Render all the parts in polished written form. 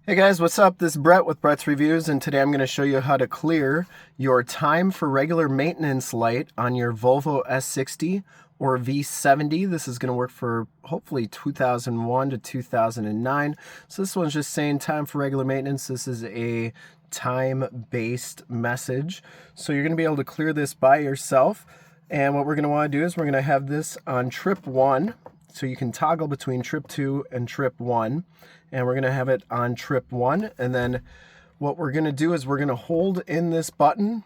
Hey guys, what's up? This is Brett with Brett's Reviews, and today I'm going to show you how to clear your time for regular maintenance light on your Volvo S60 or V70. This is going to work for hopefully 2001 to 2009. So this one's just saying time for regular maintenance. This is a time-based message. So you're going to be able to clear this by yourself. And what we're going to want to do is we're going to have this on trip 1. So you can toggle between trip 2 and trip 1. And we're going to have it on trip 1. And then what we're going to do is we're going to hold in this button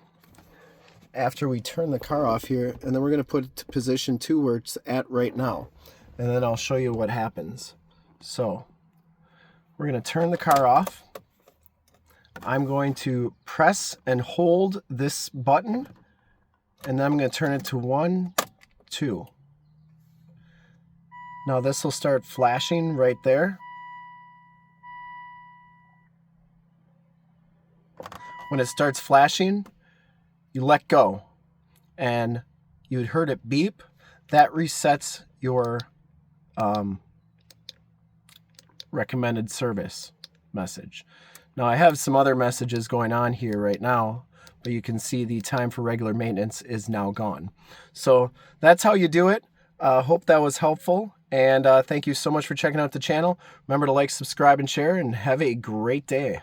after we turn the car off here. And then we're going to put it to position 2 where it's at right now. And then I'll show you what happens. So we're going to turn the car off. I'm going to press and hold this button. And then I'm going to turn it to 1, 2. Now this will start flashing right there. When it starts flashing, you let go and you heard it beep. That resets your recommended service message. Now I have some other messages going on here right now, but you can see the time for regular maintenance is now gone. So that's how you do it. Hope that was helpful. And thank you so much for checking out the channel. Remember to like, subscribe, and share, and have a great day.